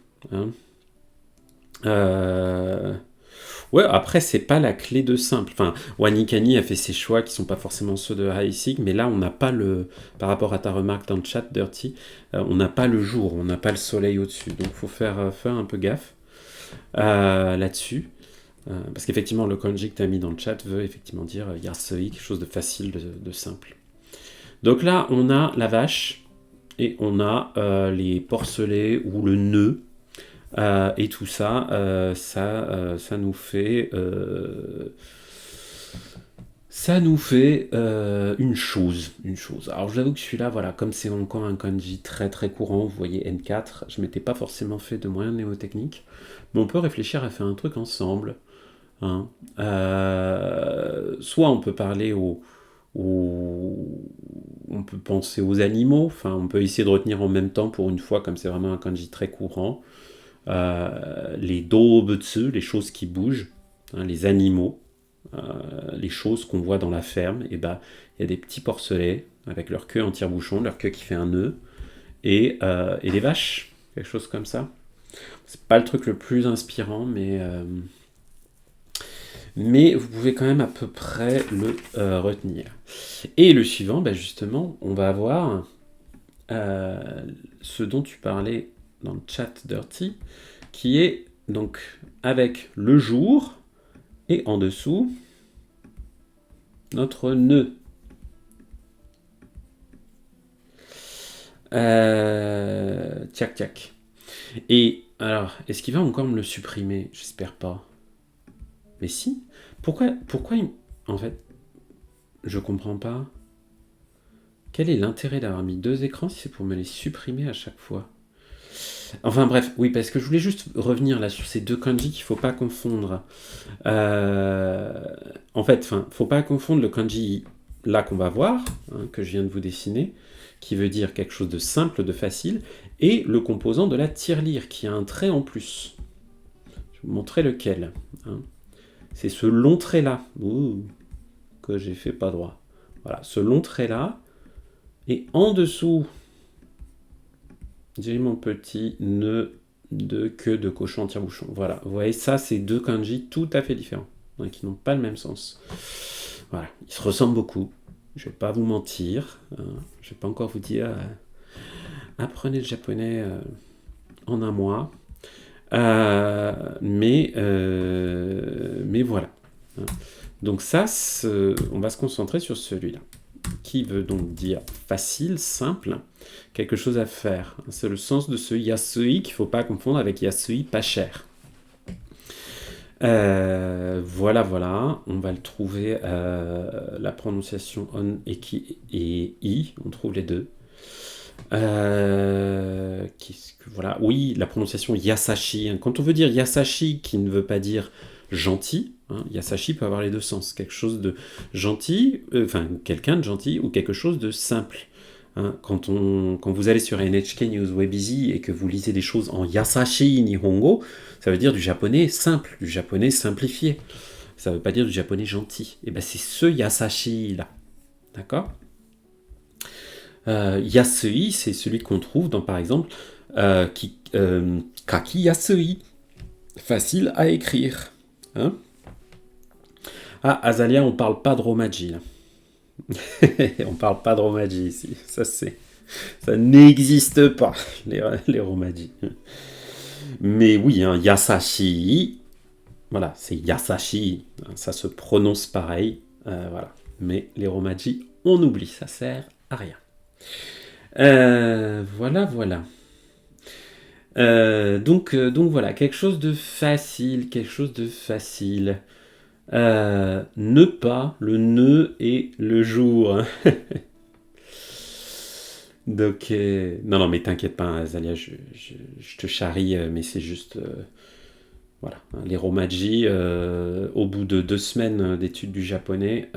Ouais, après, c'est pas la clé de simple. Enfin, Wanikani a fait ses choix qui sont pas forcément ceux de Heissig, mais là, on n'a pas par rapport à ta remarque dans le chat, Dirty, on n'a pas le jour, on n'a pas le soleil au-dessus. Donc, il faut faire un peu gaffe là-dessus. Parce qu'effectivement, le kanji que tu as mis dans le chat veut effectivement dire Yarsei, quelque chose de facile, de simple. Donc là, on a la vache, et on a les porcelets ou le nœud. Et tout ça, ça nous fait une chose. Alors j'avoue que celui-là, voilà, comme c'est encore un kanji très très courant, vous voyez N4, je m'étais pas forcément fait de moyens mnémotechniques, mais on peut réfléchir à faire un truc ensemble. Soit on peut parler on peut penser aux animaux, enfin on peut essayer de retenir en même temps pour une fois, comme c'est vraiment un kanji très courant. Les dobutsu, les choses qui bougent, les animaux, les choses qu'on voit dans la ferme, et il y a des petits porcelets avec leur queue en tire-bouchon, leur queue qui fait un nœud, et les vaches, quelque chose comme ça. C'est pas le truc le plus inspirant, mais mais vous pouvez quand même à peu près le retenir. Et le suivant, bah, justement, on va avoir ce dont tu parlais dans le chat Dirty, qui est donc avec le jour et en dessous notre nœud. Tiac, tiac. Et alors, est-ce qu'il va encore me le supprimer? J'espère pas. Mais si. Pourquoi en fait, je comprends pas. Quel est l'intérêt d'avoir mis 2 écrans si c'est pour me les supprimer à chaque fois? Enfin bref, oui, parce que je voulais juste revenir là sur ces 2 kanji qu'il faut pas confondre. En fait, faut pas confondre le kanji là qu'on va voir, hein, que je viens de vous dessiner, qui veut dire quelque chose de simple, de facile, et le composant de la tirelire, qui a un trait en plus. Je vais vous montrer lequel. Hein. C'est ce long trait-là, que j'ai fait pas droit. Voilà, ce long trait-là, et en dessous, j'ai mon petit nœud de queue de cochon en tire-bouchon. Voilà, vous voyez, ça, c'est 2 kanji tout à fait différents, hein, qui n'ont pas le même sens. Voilà, ils se ressemblent beaucoup. Je vais pas vous mentir, hein, je vais pas encore vous dire apprenez le japonais en un mois, mais voilà. Hein. Donc ça, on va se concentrer sur celui-là, qui veut donc dire facile, simple, quelque chose à faire. C'est le sens de ce yasui qu'il ne faut pas confondre avec yasui pas cher. Voilà, on va le trouver, la prononciation on et ki et i, on trouve les deux. Voilà, oui, la prononciation yasashi. Hein. Quand on veut dire yasashi, qui ne veut pas dire gentil, hein, yasashi peut avoir les deux sens. Quelque chose de gentil, quelqu'un de gentil ou quelque chose de simple. Hein. Quand vous allez sur NHK News Web Easy et que vous lisez des choses en yasashi nihongo, ça veut dire du japonais simple, du japonais simplifié. Ça ne veut pas dire du japonais gentil. Et ben c'est ce yasashi là. D'accord ? Yasui, c'est celui qu'on trouve dans, par exemple, Kaki Yasui, facile à écrire. Hein. Ah, Azalia, on parle pas de Romaji. Là. On parle pas de Romaji ici. Ça n'existe pas, les Romaji. Mais oui, hein, Yasashi, voilà, c'est Yasashi. Ça se prononce pareil. Voilà. Mais les Romaji, on oublie, ça sert à rien. Voilà. Donc voilà, quelque chose de facile. Ne pas, le nœud et le jour. Donc, non, mais t'inquiète pas, Azalia, je te charrie, mais c'est juste... voilà, les Romaji, au bout de 2 semaines d'études du japonais,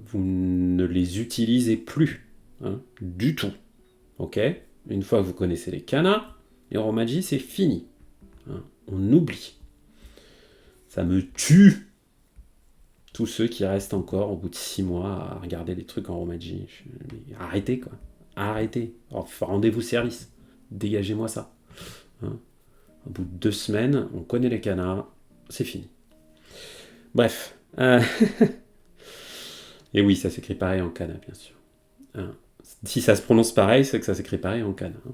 vous ne les utilisez plus. Hein, du tout. Ok. Une fois que vous connaissez les kana, les Romaji, c'est fini. Hein, on oublie. Ça me tue. Tous ceux qui restent encore au bout de 6 mois à regarder des trucs en Romaji. Arrêtez, quoi. Arrêtez. Rendez-vous service. Dégagez-moi ça. Hein, au bout de 2 semaines, on connaît les kana. C'est fini. Bref. Et oui, ça s'écrit pareil en kana, bien sûr. Hein. Si ça se prononce pareil, c'est que ça s'écrit pareil en kana. Hein.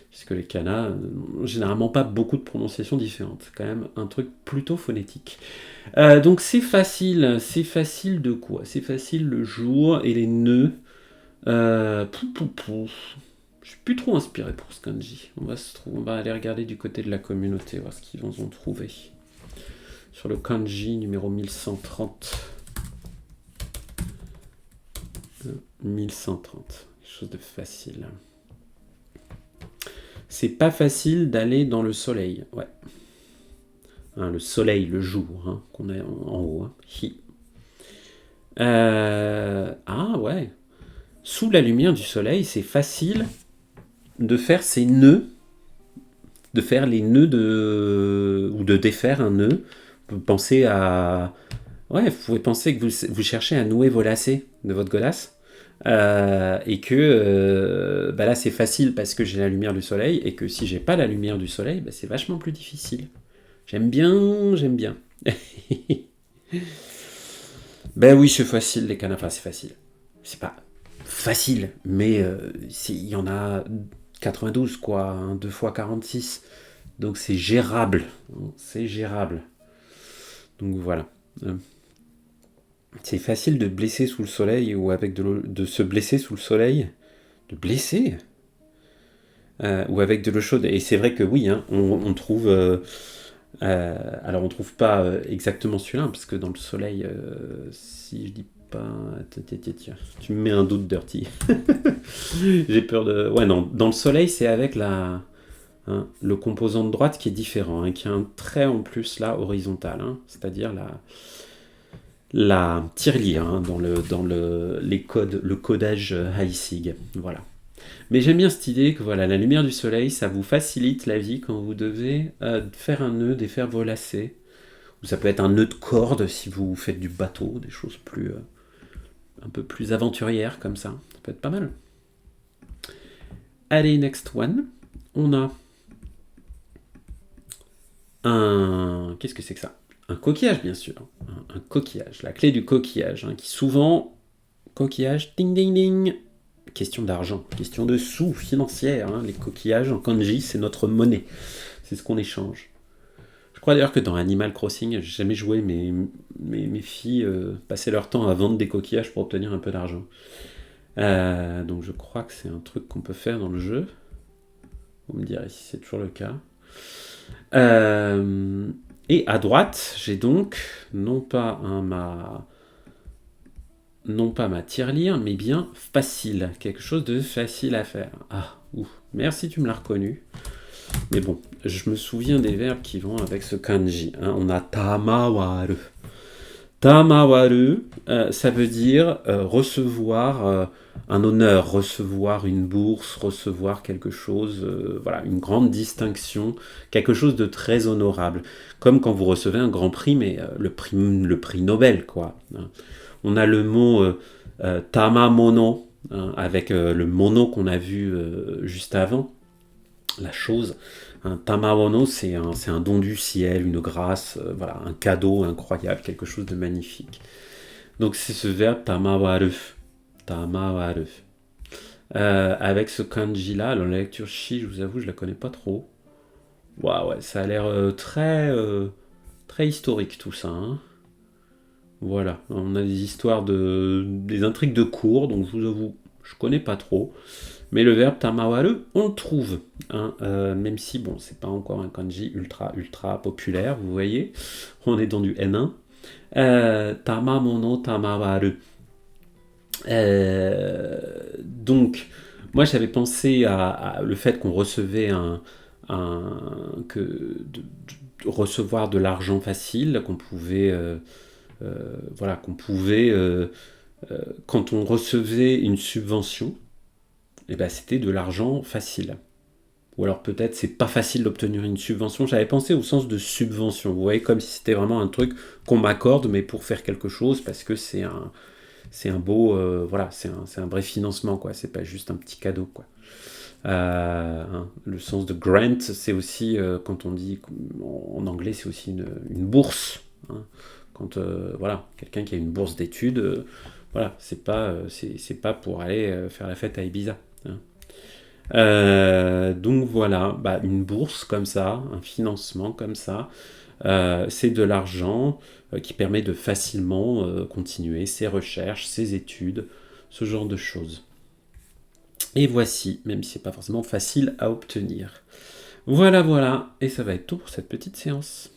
Puisque les kana n'ont généralement pas beaucoup de prononciations différentes. C'est quand même un truc plutôt phonétique. Donc c'est facile. C'est facile de quoi? C'est facile le jour et les nœuds. Je suis plus trop inspiré pour ce kanji. On va aller regarder du côté de la communauté, voir ce qu'ils ont trouvé. Sur le kanji numéro 1130. 1130, quelque chose de facile. C'est pas facile d'aller dans le soleil, ouais. Hein, le soleil, le jour, hein, qu'on est en haut. Hein. Hi. Ah ouais. Sous la lumière du soleil, c'est facile de faire ces nœuds, de faire les nœuds ou de défaire un nœud. Vous pensez à... Ouais, vous pouvez penser que vous cherchez à nouer vos lacets de votre godasse. Et que là c'est facile parce que j'ai la lumière du soleil, et que si j'ai pas la lumière du soleil, c'est vachement plus difficile. J'aime bien. Ben oui, c'est facile, les canapes. Enfin, c'est facile. C'est pas facile, mais il y en a 92, quoi. Hein, 2 fois 46. Donc c'est gérable. C'est gérable. Donc voilà. Euh, C'est facile de blesser sous le soleil ou avec de l'eau, de se blesser sous le soleil. De blesser ou avec de l'eau chaude. Et c'est vrai que oui, hein, on trouve. Alors on trouve pas exactement celui-là, parce que dans le soleil, si je dis pas. Tiens, tu me mets un doute, Dirty. J'ai peur de. Ouais, non, dans le soleil, c'est avec le composant de droite qui est différent, hein, qui a un trait en plus là horizontal, hein, c'est-à-dire la tirelire hein, le codage Heissig. Voilà. Mais j'aime bien cette idée que voilà, la lumière du soleil, ça vous facilite la vie quand vous devez faire un nœud, défaire vos lacets. Ou ça peut être un nœud de corde si vous faites du bateau, des choses un peu plus aventurières comme ça. Ça peut être pas mal. Allez, next one. On a Qu'est-ce que c'est que ça? Un coquillage, bien sûr. Un coquillage. La clé du coquillage, hein, qui souvent... Coquillage, ding ding ding. Question d'argent, question de sous financière. Hein. Les coquillages en kanji, c'est notre monnaie. C'est ce qu'on échange. Je crois d'ailleurs que dans Animal Crossing, j'ai jamais joué, mais mes filles passaient leur temps à vendre des coquillages pour obtenir un peu d'argent. Donc je crois que c'est un truc qu'on peut faire dans le jeu. Vous me direz si c'est toujours le cas. Et à droite, j'ai donc non pas ma tirelire, mais bien facile. Quelque chose de facile à faire. Ah, ouf. Merci, tu me l'as reconnu. Mais bon, je me souviens des verbes qui vont avec ce kanji. Hein. On a tamawaru. Tamawaru, ça veut dire recevoir un honneur, recevoir une bourse, recevoir quelque chose, voilà, une grande distinction, quelque chose de très honorable. Comme quand vous recevez un grand prix, mais le prix Nobel, quoi. Hein. On a le mot tamamono, hein, avec le mono qu'on a vu juste avant, la chose. Un tamamono, c'est un don du ciel, une grâce, voilà, un cadeau incroyable, quelque chose de magnifique. Donc c'est ce verbe tamawaru. Tamawaru. Avec ce kanji là, alors la lecture shi, je vous avoue, je la connais pas trop. Ouais, ça a l'air très historique tout ça. Hein. Voilà, on a des histoires des intrigues de cours, donc je vous avoue, je connais pas trop. Mais le verbe tamawaru, on le trouve. Hein, même si, bon, c'est pas encore un kanji ultra populaire, vous voyez. On est dans du N1. Tamamono tamawaru. Donc, moi j'avais pensé à le fait qu'on recevait recevoir de l'argent facile, qu'on pouvait, voilà, quand on recevait une subvention, eh ben, c'était de l'argent facile. Ou alors peut-être c'est pas facile d'obtenir une subvention. J'avais pensé au sens de subvention. Vous voyez, comme si c'était vraiment un truc qu'on m'accorde, mais pour faire quelque chose, parce que c'est un beau, voilà, c'est un vrai financement, quoi. C'est pas juste un petit cadeau, quoi. Hein, le sens de grant, c'est aussi, quand on dit, en anglais, c'est aussi une bourse. Hein. Quand, voilà, quelqu'un qui a une bourse d'études, voilà, c'est pas pour aller faire la fête à Ibiza. Hein. Donc voilà, bah, une bourse comme ça, un financement comme ça, c'est de l'argent qui permet de facilement continuer ses recherches, ses études, ce genre de choses. Et voici, même si c'est pas forcément facile à obtenir. Voilà, et ça va être tout pour cette petite séance.